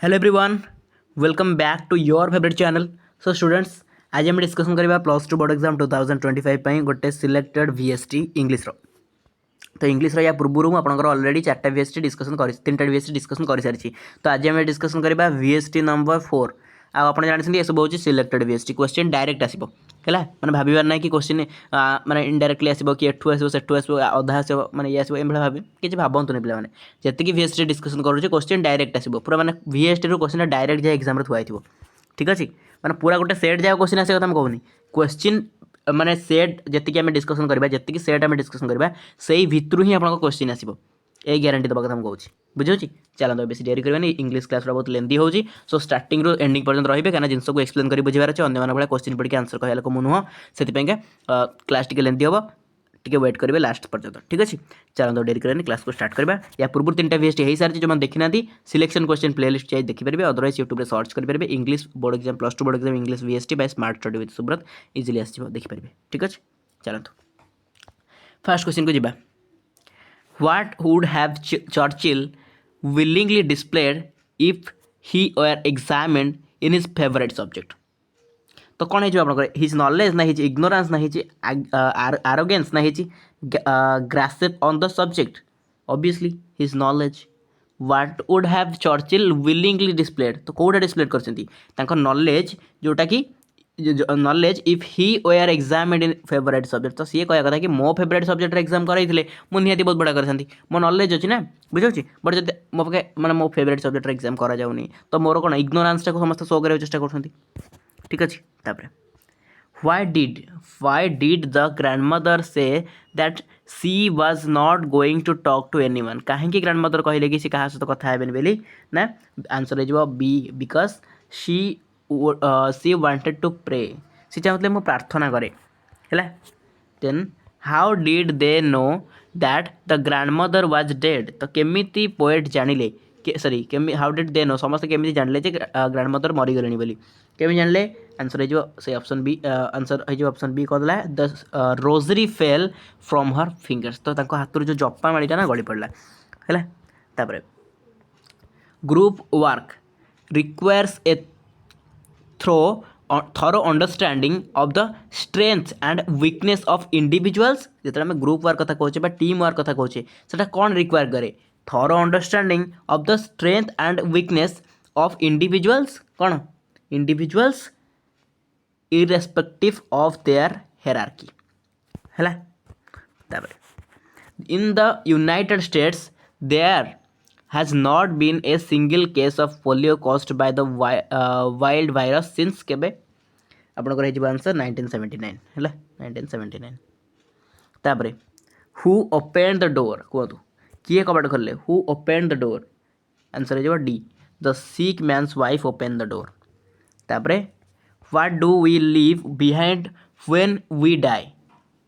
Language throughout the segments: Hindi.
Hello everyone, welcome back to your favourite channel. So students, आज आम डिस्कसन करवा प्लस टू बोर्ड एग्जाम 2025 गोटे सिलेक्टेड वीएसटी इंग्लिश तो इंग्लिश या पूर्व आपंकर ऑलरेडी 4टा वीएसटी डिस्कसन कर 3टा वीएसटी डिस्कसन कर सारी। तो आज आम डिस्कसन करवा वीएसटी नंबर 4। आप जानते ये सब हूँ सिलेक्टेड वीएसटी क्वेश्चन डायरेक्ट आसो है मैंने भावार ना कि क्वेश्चन मैंने इनडायरेक्टली आसो कि एठू आसो सेठू आसो अधा आसो मैंने ये आसो ये भाव किसी भावतुनि पे जी वीएसटी डिस्कसन करुचे क्वेश्चन डायरेक्ट आसो पूरा मैंने वीएसटी क्वेश्चन डायरेक्ट जाए एग्जाम थुआई ठीक अच्छे मैंने पूरा गोटे सेट जाए क्वेश्चन आसा कथा कहूनी क्वेश्चन माने सेट जी आम डिस्कसन करवा जी सेट आम डिस्कसन करवा से भितर ही आप क्वेश्चन आसो ये ग्यारंटी दबा कथा मुझे बुझे चलते बेस डेरी करवानी इंग्लिश क्लास बहुत लेंदी होची। सो स्टार्टिंग रू एंडिंग पर्यंत रही कहीं जिन को एक्सप्लेन कर बुझार अच्छे अन्य भाई क्वेश्चन पढ़ी आंसर कहला लोक नुह से क्लास टी लेंदी हम टे वेट करेंगे लास्ट पर्यंत ठीक अच्छे। चलते डेरी करवानी क्लास को स्टार्ट करवा या पूर्व 3टा वीएसटी हो सारी जो मैंने देखी ना सिलेक्शन क्वेश्चन प्लेलिस्ट जाए देखिपारे अदरवाइज यूट्यूब सर्च करेंगे English board exam plus two board exam English VST by smart study with Subrat easily आस देखिपारे ठीक अच्छे। चलते फर्स्ट क्वेश्चन को जीवा What would have Churchill willingly displayed if he were examined in his favorite subject? तो कौन है जो आप हिज नॉलेज ना हिज इग्नोरेंस ना हिज आरोगेंस ना his grasp on the subject obviously his knowledge. What would have Churchill willingly displayed तो कौटा डिस्प्लेड कर नॉलेज जोटा कि knowledge if he were examined in favourite subject तो सी कह कथा कि मो फेवरेट सब्जेक्ट एग्जाम कराइले मुझे बहुत बड़ा कर मो नॉलेज अच्छी ना बुझे बट जब मो पाखे मैंने मो फेवरेट सब्जेक्ट एग्जाम कराऊनी तो मोर कौन इग्नोरेंस टाक समस्त शो कराया चेष्टा कर ठीक अच्छे। तापर why did the grandmother say that she was not going to talk to anyone कहीं ग्रैंडमदर कहले कि सी क्या सहित कथा हेबेनि बेली ना आंसर हो B because she wanted to pray she चाहूले मु प्रार्थना करे है। Then how did they know that the grandmother was dead तो केमिति पोएट जानिले sorry how did they know समस्त केमिति जानिले जे ग्रैंडमदर मरीगले बोली केमी जानले आंसर हो से ऑप्शन बी आंसर हो ऑप्शन बी कहला the rosary fell from her fingers तो हाथ जो जपा माड़ीटा ना गली पड़ा है। तापर group work requires a thorough understanding of the strength and weakness of individuals जो आम ग्रुप वर्क कथा कहे टीम वर्क कथा कहे से कौन रिक्वायर करे thorough understanding of the strength and weakness of individuals कौन individuals irrespective of their hierarchy है। In the United States there has not been a single case of polio caused by the wild virus since केबे आपनकर हे आंसर 1979 है 1979। तापरे हु ओपेन द डोर कहतु किए कबाट खोले हु ओपेन द डोर आंसर हो D the sick man's wife open the door. तापरे what do we leave behind when we die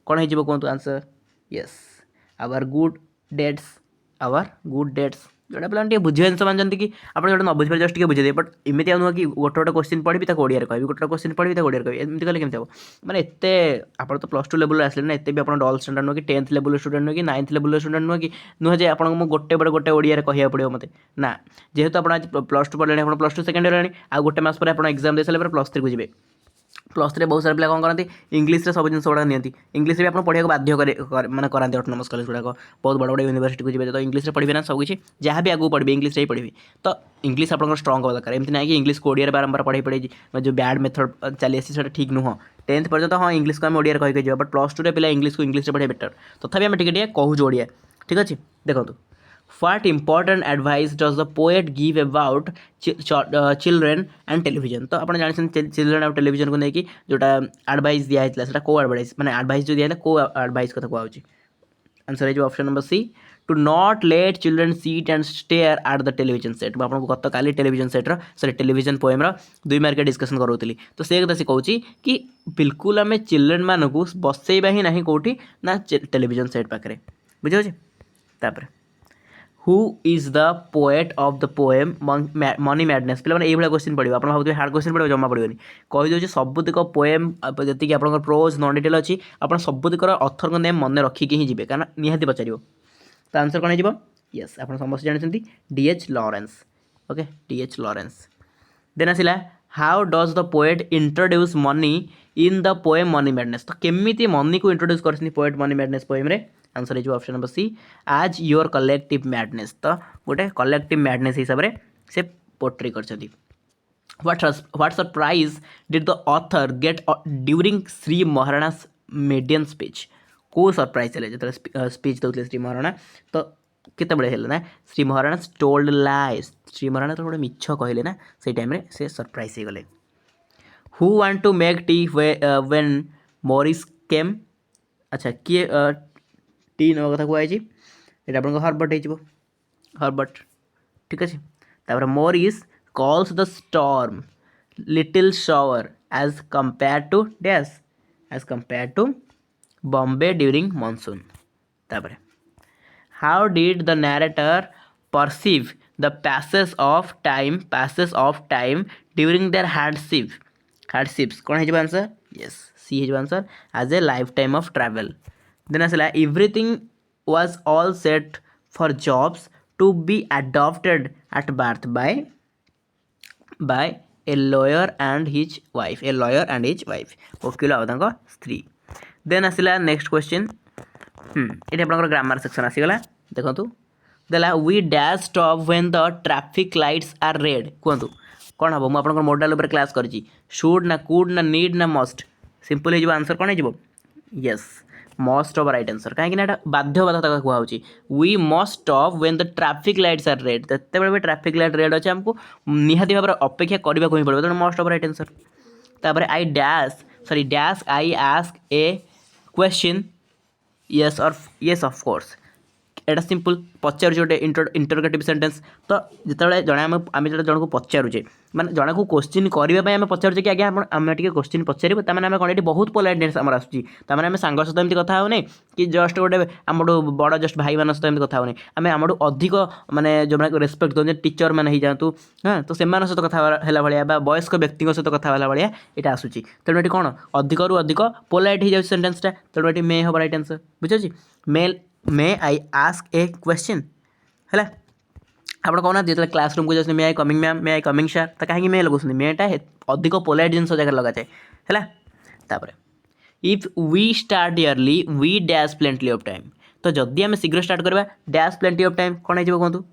कौन हो कहतु answer yes our good deeds जोटा पे बुझे जिन मानते कि आप जो न बुझे जस्ट बुझे बट एमती नुह कि गोटे क्वेश्चन पढ़ी ओडिया कह गोटे क्वेश्चन पढ़ी ओडिया कह एमती कले केमती हम मैंने एत आप तो प्लस टू लेवल आसले ना एत भी आप डल स्टैंडर्ड नुह कि 10th लेवल स्टूडेंट नुह कि 9th लेवल स्टूडेंट नुह कि नुह जे आपको मुझे गोटे बड़े गोटे ओडिया कह पड़ो मत ना जेहेतु आप प्लस टू पढ़े आप प्लस टू सेकेंड ईयर आ गोटे मास पर आप एग्जाम दे सारे प्लस 3 को जी प्लस 3 बहुत सारे पिला कौन करती इंग्लिश सब जिन गुड़ा नियंती इंग्लिश भी आप पढ़ा बाध्य मैंने कराते ऑटोनोमस कॉलेज गुड़ाक बहुत बड़ बड़ यूनिवर्सिटी को जी तो इंग्लिश पढ़े ना सब किसी जहाँ भी आगे पढ़ी इंग्लिश ही पढ़ी तो इंग्लिश आप स्ट्रंग होगा दरकार एमती ना कि इंग्लिश को ओडिया बारंबार पढ़े जो बैड मेथड चली आसी ठीक नुह 10th पर्यंत हाँ इंग्लिश को आम ओडिया कहीकि जा बट प्लस 2 पिला इंग्लिश को इंग्लिश पढ़े बेटर तथापि आम टे कहूँ ओडिया ठीक अच्छे। देखो What important advice does the poet give about children and television तो आप जानते चिल्ड्रेन और टेलीविजन को लेकिन जोटा एडवाइस दिया है कौ एडवाइस मैंने एडवाइस जो दिया है कौ एडवाइस कथा कहूँ आंसर है जो option number C to not let children sit and stare at the television set मैं आपको गत काली television set sorry television poem 2 mark discussion करूली तो से कथा से कहूँ कि बिल्कुल आम चिल्ड्रेन मानक बसैबा ही ना कौटी ना टेलीविजन सेट पाखे बुझे तापर who is the poet of the poem money madness पे ये क्वेश्चन पढ़ो आप भाव हार्ड क्वेश्चन पढ़ो जमा पड़ोनी कहीदे सबुतिक पोएम जी आप प्रोज नॉन डिटेल अच्छी आप सबुतिकर अथर को नेम मन रखिकी ही जी कारण निहाती पचार तो आंसर कौन हो यस आप समस्त जानते D H Lawrence okay T H. Lawrence. Then आसिला how does the poet introduce money in the poem money madness. तो केमिति मनी को इंट्रोड्यूस करछनी पोएट मनी मैडनेस पोएम रे आंसर है जो ऑप्शन नंबर सी आज योर कलेक्टिव मैडनेस। तो गोटे कलेक्टिव मैडनेस हिसाब रे से पोट्री करछथि। What surprise did the author get during Shri Maharana's maiden speech। को सरप्राइज है जो स्पीच दौले श्री महाराणा तो केत बड़े ना श्री महाराणा टोल्ड लाइज श्री महाराणा तो गोटे मिछ कहले ना से टाइम रे से सरप्राइज हो गले। Who want to make tea when Morris came. अच्छा किए टी नवा कथा कहै छी एटा अपन हर्बर्ट हो हर्बर्ट ठीक अछि। तापर Morris calls the storm little shower as compared to dash as compared to Bombay during monsoon। तापर how did the narrator perceive the passage of time during their hardships कौन है आंसर yes सी है answer as a lifetime of travel। then asila everything was all set for jobs to be adopted at birth by a lawyer and his wife वकील और स्त्री। देन आसिला नेक्स्ट क्वेश्चन ये आप ग्रामर सेक्शन आसीगला देखो देला we dash stop when the traffic lights are red कहतु कौन हम मुझे मॉडल उपर क्लास करी शुड ना कुड ना नीड ना मस्ट सिंपल हो आंसर कौन हो yes must of right answer कहीं बाध्यबाधकता कहूँ we must stop when the traffic lights are red तो ट्रैफिक लाइट रेड अच्छे आमको निहाती भाव अपेक्षा करने को ही पड़े तेणु मस्ट ऑफ राइट आंसर। तापर I dash I ask a question yes of course एटा सिंपल पचार गोटे इंटरगेटिव सेंटेंस तो जिते जड़े आम जन को पचारुचे माने जन को क्वेश्चन करने आम पचारुचे कि आज्ञा आम टे क्वेश्चन पचारे तमें आम कौन बहुत पोलाइटनेस आम आसमें आम सांग सहित एमती कथा होने कि जस्ट गोटे आम बड़ जस्ट भाई मान सहित एमती कथा होने आम आम अधिक माने जो रेस्पेक्ट दौर टीचर मैंने ही जातु हाँ तो से सहित कथा भाया वयस्क व्यक्ति सहित कथा भाया यहाँ आसूँ तेणु ये कौन अधिक रु अधिक पोलाइट हो जाए सेन्टेन्सटा तेणु ये मे हम राइट आंसर बुझे मे आई आस्क ए क्वेश्चन है आप कहना जो क्लासरूम को जाते may I coming ma'am may I coming sir तो कहीं मे लगुच मेटा अधिक पोलाइट जिन जगह लगा जाए है। If we start early we dash plenty of time तो जदि आम शीघ्र स्टार्ट करवा डैश प्लेंटी ऑफ टाइम कौन हो कहतु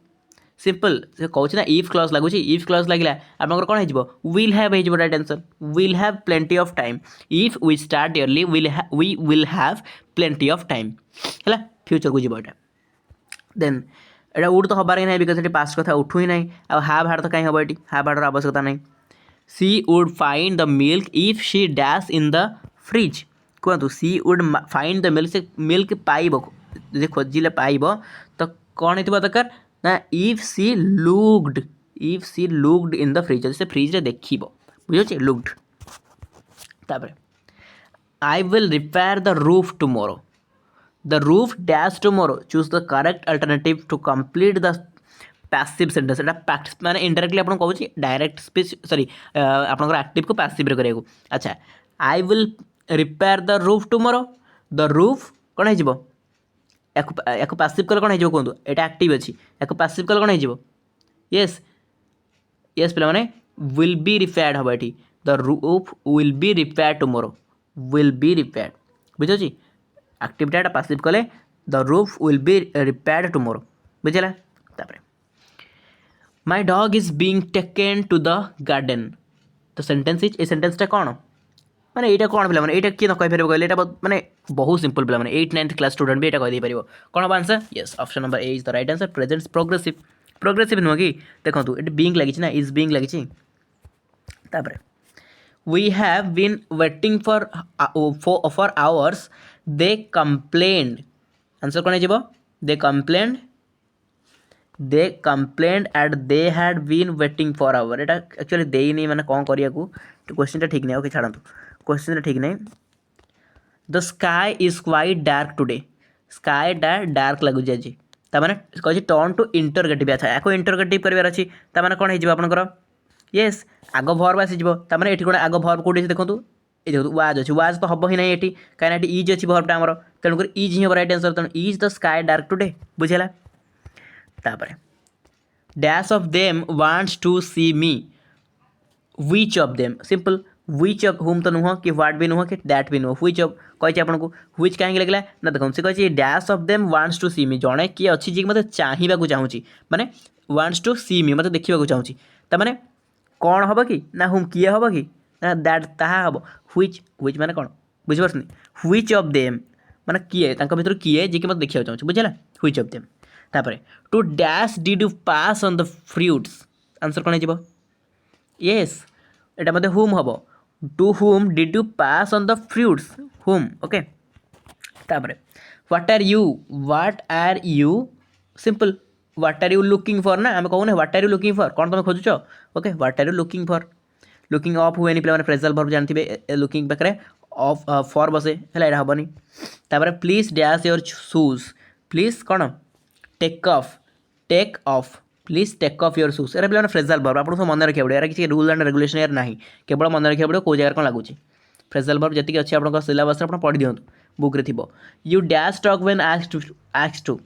सिंपल से कहूँ ना इफ क्लज लगुच इफ क्लज लगे आप कौन हो विल हैव हो right answer will have plenty of time if we start early we will have plenty of time है फ्यूचर को जीव देन एटा उड तो हबार ही ना बिकज ये पास्ट कथा उठू ही ना आ हाव हार्ड तो कहीं हम ये हाव हार्डर आवश्यकता नहीं। She would find the milk if she dash in the fridge कहतु she would find the milk से मिल्क पाइब जो खोजिले पाइब तो कौन हो दरकार ना if she looked in the fridge से फ्रिज रे देखिब बुझे लुक्ड। तापर I will repair the roof tomorrow the roof dash tomorrow choose the correct alternative to complete the passive sentence एटा पैक्ट माने इनडायरेक्टली आपन कहू छी डायरेक्ट स्पीच सॉरी आपन एक्टिव को पैसिव रे करियो। अच्छा I will repair the roof tomorrow the roof कोन हे जिवो एको पैसिव कल कोन हे जिवो कोंदु एटा एक्टिव अछि एको पैसिव कल कोन हे जिवो यस पिला माने विल बी रिपेयर्ड हबो एठी the roof will be repaired tomorrow will be repaired बुझो छी एक्टिव डाटा पैसिव कले the roof will be repaired tomorrow बुझला। तापर my dog is being taken to the garden तो सेंटेंस इज ए सेंटेंसटा कौन माने एटा कौन पिला माने एटा कि न कहि परबो कहले एटा माने बहुत सिंपल पिला माने 8 9th क्लास स्टूडेंट भी एटा कहि दे परबो कौन अब answer yes option number A is the right answer present progressive नुह कि देखंतु एटा बीइंग लागि छी ना इज बीइंग लागि छी। तापर we have been waiting for hours they complained answer कौन है they complained and they had been waiting for hour Etah actually they ही नहीं माने कौन करिया को तो क्वेश्चन ठीक नहीं ओके छाड़ंतु क्वेश्चन ठीक नहीं the sky is quite dark today sky dark लागु जाजी ता माने कहछि टर्न टू इंटरगेटिव अच्छा एको इंटरगेटिव करबार अछि ता माने कोन हे जिवो आपनकर यस आग भर्ब आसीଯିव तार ये गोटे आग भर्ब कौटे देखो ये देखो वाज अच्छी वाज तो हम ही ना ये कहीं इज अच्छी भर्बटा आमर तेणुक is he hmm right answer तेणु is the sky dark today बुझेगा। तापर dash of them wants to see me which of them simple which of whom तो नुह कि व्हाट भी नुह कि दैट भी नुह व्हिच ऑफ कही आपको व्हिच कहीं लगे ना देखो से कही dash of them wants to see me जड़े किए अच्छी जी मतलब चाहवाक चाहूँगी माने वांट्स टू सी मी मतलब देखा चाहूँगी ताने कौन हम कि ना हुम किए हम कि ना दैट ताहा हम व्हिच व्हिच माने कौन बुझिपारछनी व्हिच ऑफ देम माने किए भर किए जी मतलब देखा चाहूँगी बुझेगा व्हिच ऑफ देम तापर to dash did you pass on the fruits answer कौन हो येस এটা মধ্যে হুম হব to whom did you pass on the fruits hmm okay তারপরে what are you simple what are you looking for না আমি কହୁনে what are you looking for କ'ଣ তুমি খোঁজুছ okay what are you looking for looking of ହୁଏନି ପିଲାମାନେ ଫ୍ରେଜାଲ୍ ଭର୍ବ ଜାଣିଥିବେ ଲୁକିଂ ପାଖରେ ଅଫ୍ ଫର୍ ବସେ ହେଲା ଏଇଟା ହେବନି ତାପରେ please dash your shoes please କ'ଣ take off please take off your shoes एरा पे फ्रेजाल वर्ब आपको मन रखा पड़े यार किसी रूल एंड रेगुलेशन यार ना केवल मन रखा पड़े कौ जगह कौन लगुच फ्रेजाल वर्ब जी अच्छी आप सिलेबस आप पढ़ी दिखाँ बुक्रे थी you dash talk when asked to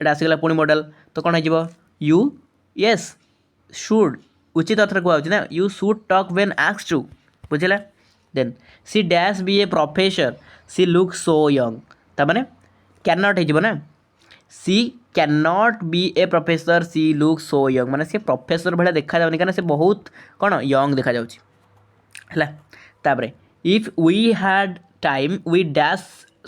एटा आसीगला पुणी मॉडल तो कौन हो यू येस शुड उचित अर्थ कहूँ ना you should talk when asked to बुझेगा then she dash be a professor she look so young ताने कैन नॉट हो ना she can not be a professor she look so young माने सी प्रोफेसर भाया देखा जाऊनी कहीं से बहुत कौन यंग देखा है तापर if we had time we dash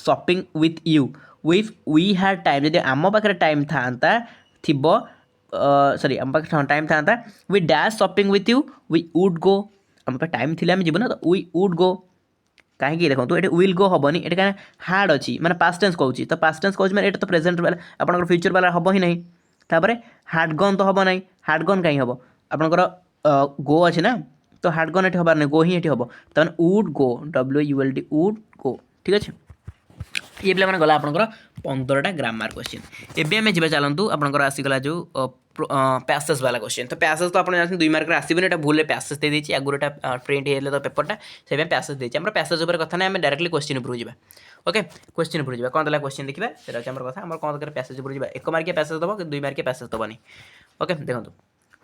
shopping with you if we had time जब आम पाखे टाइम था थिबो सॉरी आम पाखे टाइम था we dash shopping with you we would go आम पाखे टाइम थी जीवन ना तो वी वुड गो कहीं देखो ये विल गो हेनी ये क्या हार्ड अच्छी मैंने पास्ट टेंस कहूँ तो पास्ट टेंस कहूँ मैंने तो प्रेजेंट वाला आपंकर फ्यूचर वाला हम ही नहीं तापर हार्ड गन तो हम ना हार्ड गन कहीं हम आपंकर गो अच्छे ना तो हार्ड गन ये हबार नहीं गो ही हम तमें would go WULD would go ठीक अच्छे ये पे मैंने गला आपंकर 15टा ग्रामर क्वेश्चन एवं आम जा चलतु आपंकर आसीगला जो पैसेज वाला क्वेश्चन तो पैसेज तो आप जानते 2 मार्क आसबे ये भूल पैसेज दे देती आगुरी प्रिंट हो तो पेपरटा से पैसेज देती आम पैसेज कथा ना आम डायरेक्टली क्वेश्चन उपरू जा ओके क्वेश्चन उपरू जा कौन देला क्वेश्चन देखा से कथा आम कौन दरकार पैसेज उपरू जा 1 मार्किया पैसेज दब 2 मार्किया पैसेज दबनी ओके देखो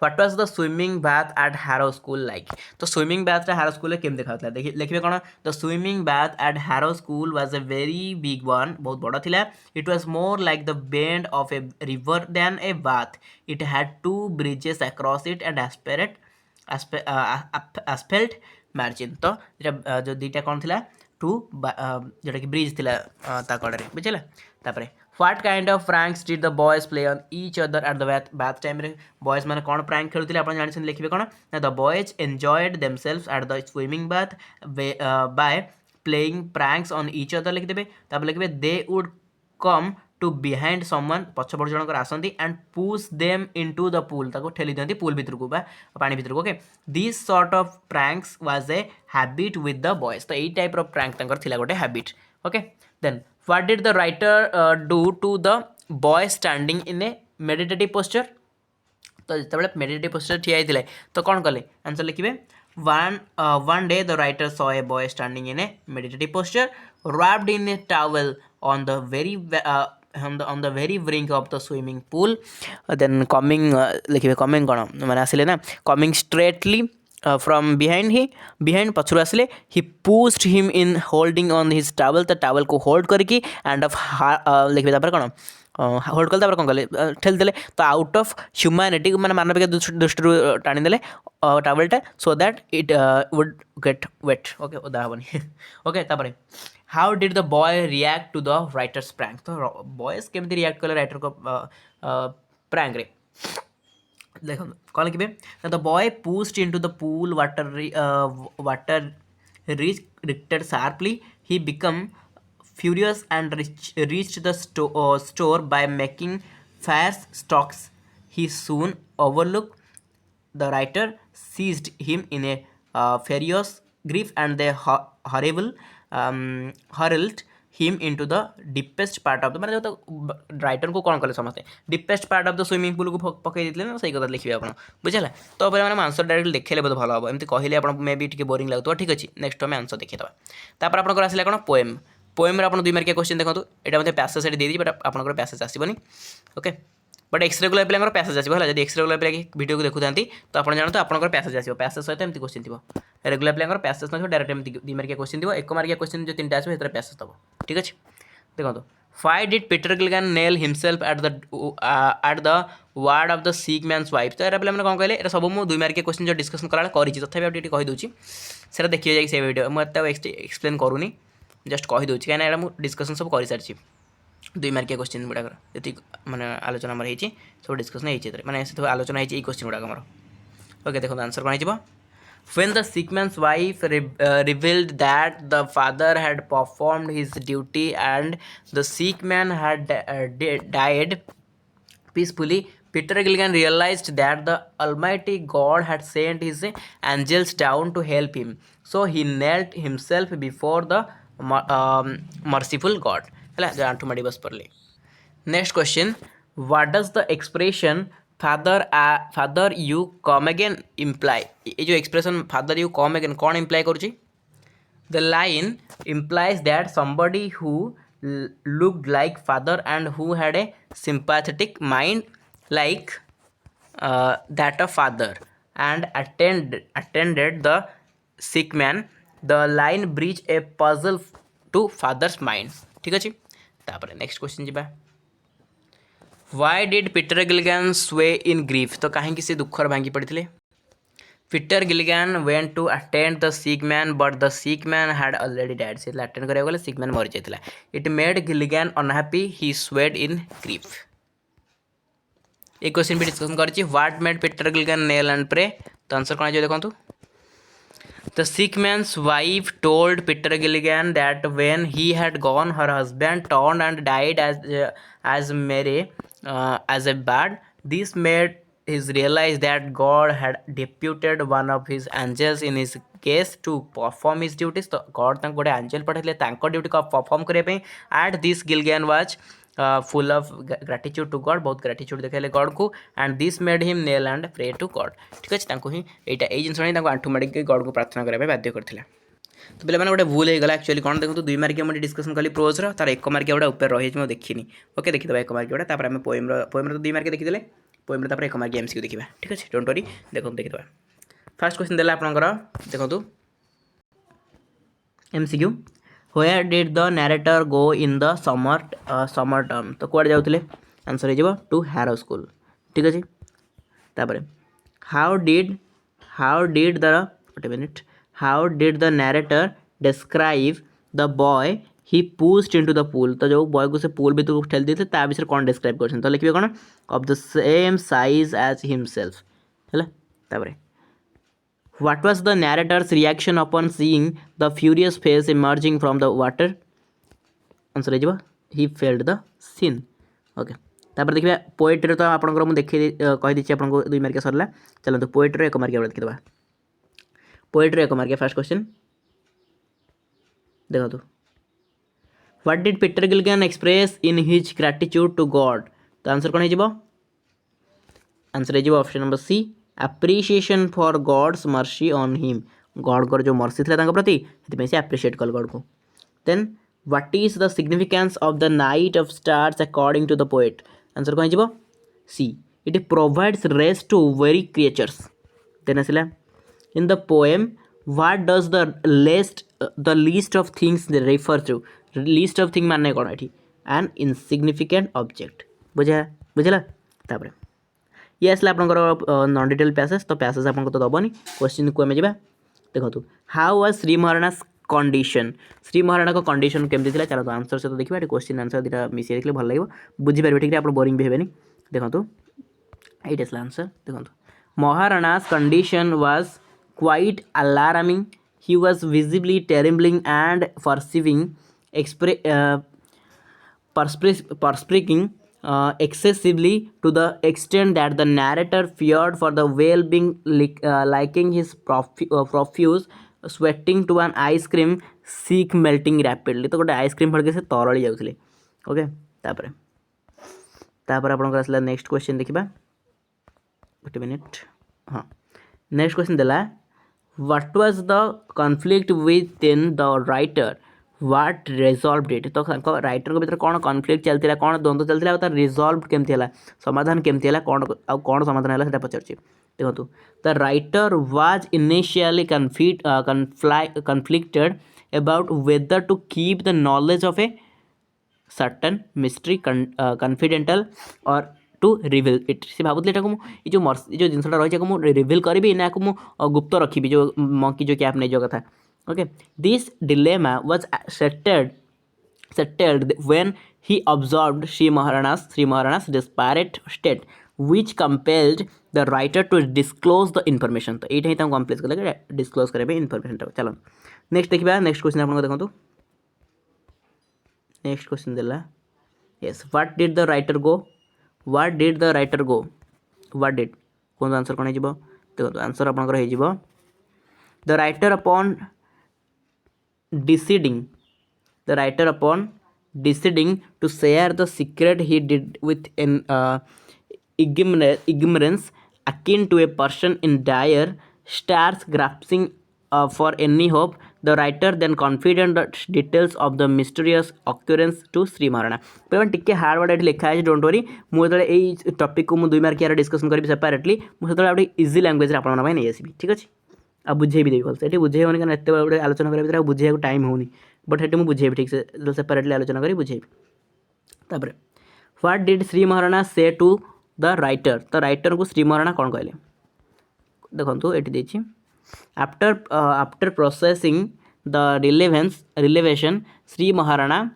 what was the swimming bath at Harrow school like तो स्विमिंग बाथ हारो स्कूल केम देखा देखिए लिखे कौन the swimming bath at Harrow school was a very big one बहुत बड़ा थिला it was more like the bend of a river than a bath it had 2 bridges across it and asphalt margin तो जो दुईटा कौन थिला 2 जोटा कि ब्रिज थिला ता कड़े बुझेगा तापर what kind of pranks did the boys play on each other at the bath time रे बॉयज मैंने कौन प्रैंक खेलुले आप जानते लिखे कौन ना the boys enjoyed themselves at the swimming bath by playing pranks on each other लिखिदेवे तापर लिखिबे they would come to behind someone पछपट जनकर आसती and push them into the pool ताको ठेली दियंती पूल भितर को पानी भितर को okay this sort of pranks was a habit with the boys तो यही टाइप ऑफ प्रैंक तंकर थिला गोटे habit okay then what did the writer do to the boy standing in a meditative posture तो जिते मेडिटेटिव पोस्चर ठिया होते तो कौन कले आंसर लिखिए one day the writer saw a boy standing in a meditative posture wrapped in a towel on the very brink of the swimming pool then coming लिखिए coming कौन मैंने आसिले ना coming straightly from behind पछुर आसिले he pushed him in holding on his towel तो towel को hold करके and of लिखिए तापर कौन होल्ड कले कौन कले ठेल देले तो आउट ऑफ ह्यूमैनिटी मैंने मानविक दृष्टि टाणी देले टावलटा so that it would get wet okay ओदा हेनी ओके तापर how did the boy react to the writer's prank तो बॉयज केमती रिएक्ट कले राइटर को प्रैंक रे देखो कौन लिखे the boy pushed into the pool water reacted sharply he become furious and reached the store by making fire stocks. He soon overlooked the writer, seized him in a furious grief, and they hurled him into the deepest part of the मैंने जो राइटर को कौन कले समझते deepest part of the swimming pool को पकई देते ना सही कथा लिखिए आप बुझेगा तो मैंने आंसर डायरेक्ट देखेले बहुत भल हम एमती कहले आप मे भी टी बोरिंग लगुव ठीक अच्छे नेक्स्ट टाइम आंसर देखिए तापर आपंकर आसला कौन पोएम पोएम आप 2 मार्किया क्वेश्चन देखो यहाँ पैसेज दे दी बट आपंकर पैसेज आसबनी ओके बट एक्स रेगुलर पिला पैसेज आसो है। जब एक्स रेगुलर पिला वीडियो को देखुता तो आप जानते आपंकर पैसेज आसो पैसेज सहित एमती क्वेश्चन थी। रेगुलर पिला पैसेज ना डायरेक्ट एमती 2 मार्किया क्वेश्चन थी। 1 मार्किया क्वेश्चन जो 3टा आसो पैसेज दब। ठीक अच्छे देखो why did Peter Gilgan nail himself at the ward of the sick man's wife. तो यहाँ पे कौन कहले ये सब मुझे 2 मार्किया क्वेश्चन जो डिस्कसन कला करी तथापि आप कहीदे से देखिए जाए से वीडियो मुझे एक्सप्लेन करूनी जस्ट कहीदे कहीं मुझे डिस्कसन सब कर सारी 2 मार्किया क्वेश्चन गुड़ाक जी मैंने आलोचना आमर होती सब डिस्कसन होती मैंने सब आलोचना होती क्वेश्चन गुड़ाक आमर। ओके देखो आंसर कौन हो when the sick man's wife revealed that the father had performed his duty and the sick man had died peacefully, Peter Gilligan realized that the Almighty God had sent his angels down to help him. So he knelt himself before the merciful God. Next question. What does the expression father you come again imply? ये जो expression father you come again कौन imply करुची? The line implies that somebody who looked like father and who had a sympathetic mind like that of father and attended the sick man. The line breach a puzzle to father's mind. ठीक अच्छे तापर नेक्स्ट क्वेश्चन जी Why did Peter Gilligan sway in grief? तो कहीं से दुखर भांगी पड़ते Peter Gilligan went to attend the sick man but the sick man had already died. से अटेंड करने वाले sick man मर जाता है. It made Gilligan unhappy. He swayed in grief. एक क्वेश्चन भी डिस्कशन करी What made Peter Gilligan kneel and pray? तो आंसर कौन है जो देखो The sick man's wife told Peter Gilligan that when he had gone, her husband turned and died as Mary as a bird. This made his realize that God had deputed one of his angels in his case to perform his duties. So God तंक गोटे angel पठाइले तांको ड्यूटी को परफॉर्म करने पे and this Gilligan was full of gratitude to God. बहुत gratitude देखेले God को and this made him kneel and pray to God. ठीक अच्छे तांको ही एटा ए जिनस नहीं तांको आंठू माड़ी के God को प्रार्थना करने पे बाध्य करथिला। तो पे गोटे भूल हो गला एक्चुअली कौन देखो 2 मार्किया मुझे डिस्कसन कली प्रोज्र तार 1 मार्किया गोटे ऊपर रही मैं देखनी। ओके देखीद 1 मार्किया गोटे तापर आम पोएम्र तो 2 मार्किया देखीदे पोएम्र तापर 1 मार्किया एमसीक्यू देखा। ठीक अच्छे डोंट वरी देखो देखीद फर्स्ट क्वेश्चन देला आपनकर देखो MCQ Where did the narrator go in the summer term? तो कुआडे जाउथिले आंसर हो जिवो टू हैरो स्कूल। ठीक अछि तापर how did the narrator describe the boy he pushed into the pool? तो जो बॉय को से पूल भीतर को ठेल देते ता विषय कौन डिस्क्राइब करछन तो लिखबे कोन of the same size as himself हैला तापर What was the narrator's reaction upon seeing the furious face emerging from the water? Answer है he felt the sin. Okay. तापर देखिए पोएट्री तो आपनकर मु देखि कहि दिछि आपनको 2 मार्किया सरला चलंतु पोएट्री 1 मार्किया देखि दबा पोएट्री 1 मार्किया फर्स्ट क्वेश्चन देखो तो What did Peter Gilligan express in his gratitude to God? तो आंसर कोन है आंसर है option number C appreciation for God's mercy on him. God को जो मर्सी था तांका प्रति हेतु से appreciate कल God को. Then what is the significance of the night of stars according to the poet? Answer कौन है C. It provides rest to weary creatures. Then असला in the poem what does the least of things refer to? Least of thing मानने कौन है an insignificant object. बुझला तापर ये आसला आपनकर नॉन डिटेल पैसेज तो पैसेज आपन को तो दबनी क्वेश्चन को हम जेबा देखो how was Shri Maharana's condition Shri Maharana को कंडीशन केमती थिला चलो तो आंसर से तो देखिबा क्वेश्चन आंसर दिटा मिसी देखले भल लागो बुझी परबे ठीक रे आपन बोरिंग भी हेबेनी देखो एट आसला आंसर देखो Maharana's condition was quite alarming he was visibly trembling and perceiving perspiring excessively to the extent that the narrator feared for the well-being, liking his profuse sweating to an ice cream seek melting rapidly. तो गोटे आइसक्रीम फड़के से तरली जाउथले। ओके तापर आपन आसला नेक्स्ट क्वेश्चन देखिबा गोटे मिनिट हाँ नेक्स्ट क्वेश्चन देला what was the conflict within the writer what resolve it तो राइटर भीतर कौन कनफ्लिक्ट चलता कौन द्वंद्व चलता तार रिजॉल्व केमती है समाधान केमती है कौन समाधान है पचार देखो the writer was initially conflicted about whether to keep the knowledge of a certain mystery confidential or to रिविल it से भावुली जो जिनसा रही है रिविल करी ना गुप्त रखी जो मंकी जो कैप नहीं जो कथा okay this dilemma was settled when he observed Sri Maharana's disparate state which compelled the writer to disclose the information तो ये ही कम्प्लेस कले डिस्क्लोज करेंगे इनफर्मेशन चलो नेक्स्ट देखा नेक्स्ट क्वेश्चन आपको देखो नेक्स्ट क्वेश्चन देला yes what did the writer go what did कौन आंसर कौन हो देखो आंसर आपंकर हो the writer upon deciding to share the secret he did with an ignorance akin to a person in dire straits grasping for any hope. The writer then confided the details of the mysterious occurrence to Sri Maharana. पे टिके हार्ड वर्ड ये लिखा है डोंट वरी मुझे ये टॉपिक को मुझे 2 मार्क यार डिस्कशन करी सेपरेटली मुझे इजी लैंग्वेज आप नहीं आसबि ठीक अच्छे आ बुझे भी देवी भलसे ये बुझे होनी कारण एत बड़े आलोचना करा बुझे टाइम होनी बट ये मुझे बुझेबी ठीक से सेपरेटली आलोचना करी बुझेबी तापर what did Shri Maharana say to the writer तो राइटर को श्री महाराणा कौन कहले देखो ये after processing the revelation Shri Maharana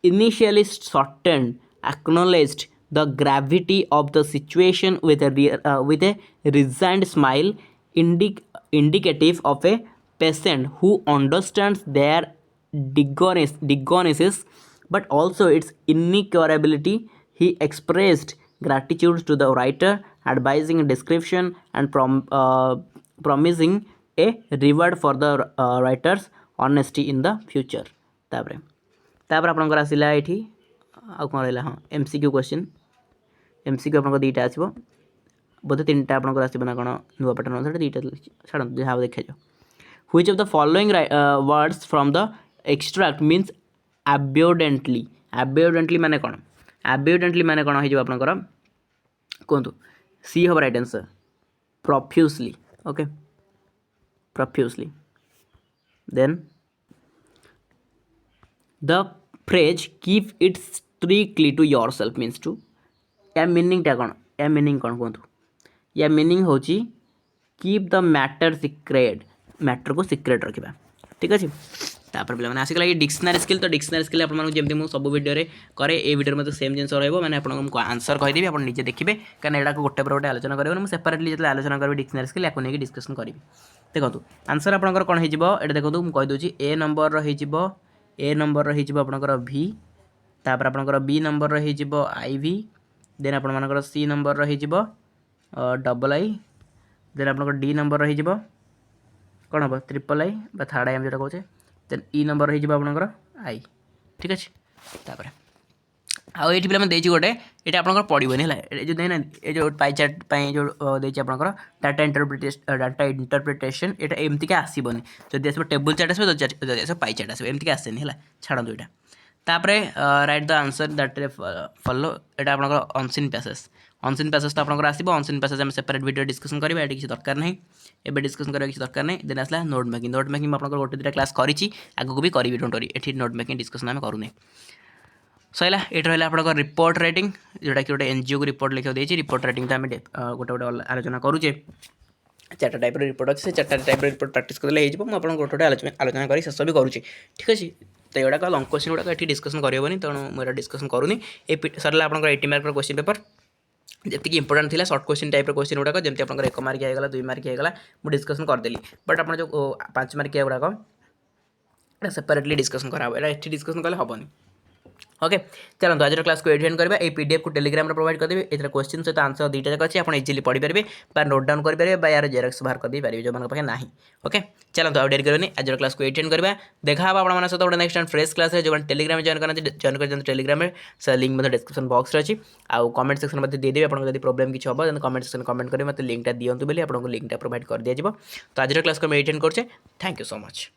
initially sorted acknowledged the gravity of the situation with a resigned smile indicative of a patient who understands their diagnosis but also its incurability. He expressed gratitude to the writer, advising description and promising a reward for the writer's honesty in the future. तापर आपनकर आसिला एठी आ कौन रहा हाँ MCQ क्वेश्चन MCQ आपन दुईटा आसो बोधे 3टा आपन आसो ना कौन नुआ पैटर्न अनुसार 2टा छाड़ जहाँ देखा जाओ which of the following words from the extract means abundantly माने कौन हो आपनकर कहतु सी हम right answer profusely okay profusely then the phrase keep it strictly to yourself means to या मीनिंग टा कौन या मीनिंग कौन कहतु या मीनिंग हो keep the matter secret matter को सिक्रेट रखा ठीक अच्छे तापर पे मैंने आसिकला ये डिक्शनरी स्किल तो डिक्शनरी स्किल आपको मुझे सब वीडियो करे ये वीडियो में सेम जिन मैंने आपको आंसर कहीदेवी आप निजे देखिए कहीं यहाँ गोटे पर गोटे आलोचना करेंगे मुझे सेपरेटली जो आलोचना करी डिक्शनरी स्किल या नहीं डिस्कसन करी देखो आंसर आपंकर कौन हो देखो मुझे कहीदे ए नंबर आपंकर V तापर आपंकर B नंबर IV देन आपर C नंबर II देन आपंकर D नंबर कौन हम ट्रिपल I थर्ड I जो कहे देन E नंबर होकर I ठीक अच्छे तापर आउ ये पे देती गोटे ये आपंकर पड़ोनी है जो देना ये जो पाई चार्ट जो देती आपंकर डाटा इंटरप्रिटेशन ये एमती आसबनी जब आस टेबुल चार्ट आसो जब आस पाई चार्ट आसो एमती आसेनी है छाड़ू यहाँ तापर right the answer that follow यहाँ आपंकर अनसीन पैसेज तो आपंकर आसो अनसीन पैसेज आम सेपरेट वीडियो डिस्कसन करेंगे ये किसी दरकार नहीं एबे डिस्कसन करने किसी दरकार नहीं देन आसला नोट मेकिंग आपंकर गोटे 2टा क्लास करी आगू भी करी डोंट वरी ये नोट मेकिंग डिस्कसन आम करूनी सैला ये रहा आपंकर रिपोर्ट राइटिंग जोटा कि गोटे एनजीओ को रिपोर्ट लिखा देती रिपोर्ट राइटिंग तो आम गोटे गोटे आलोचना करुचे 4टा टाइप रिपोर्ट अच्छे 4टा टाइप रिपोर्ट प्रैक्टिस करेंगे मुझे गोटे गोटे आलोचना कर शेष भी करुचे ठीक अच्छे तो ये लंग क्वेश्चन गुड़ाक ये डिस्कसन करहबनी तेणु मुझे डिस्कसन करूनी ये सरला आप 80 मार्क क्वेश्चन पेपर जी इंपोर्टाट था सर्ट क्वेश्चन टाइप क्वेश्चन गुड़ाक जमी आप 1 मार्क आएगा 2 मार्क आएगा मुझे डिस्कसन करदेली बट आप जो 5 मार्क गुड़ाक सेपरेटली डिस्कसन कराया ये डिस्कसन कले हेनी ओके चलो आज क्लास को एड करवा ये पीडीएफ को टेलीग्राम में प्रोवाइड करदेवी ये क्वेश्चन सहित आंसर 2टा जाक अच्छे आप इजिली पढ़ी पारे बा नोट डाउन करेंगे यार जेरक्स बाहर कर पारे जो पाखे ना ओके चलो तो डेरी करनी आज क्लास को एड करवा देखा आप सहित गोटे नेक्स्ट फ्रेश क्लास जो टेलीग्राम जॉइन कर टेलीग्राम में से लिंक डिस्क्रिप्शन बॉक्स अच्छी आउ कमेंट सेक्शन में देदेवी आप प्रोब्लेम किसी हम कमेंट सेक्शन कमेंट करेंगे मतलब लिंकटा दिंतु बोली आपको लिंकटा प्रोवाइड कर दिया तो आज क्लास को एड कर थैंक यू सो मच।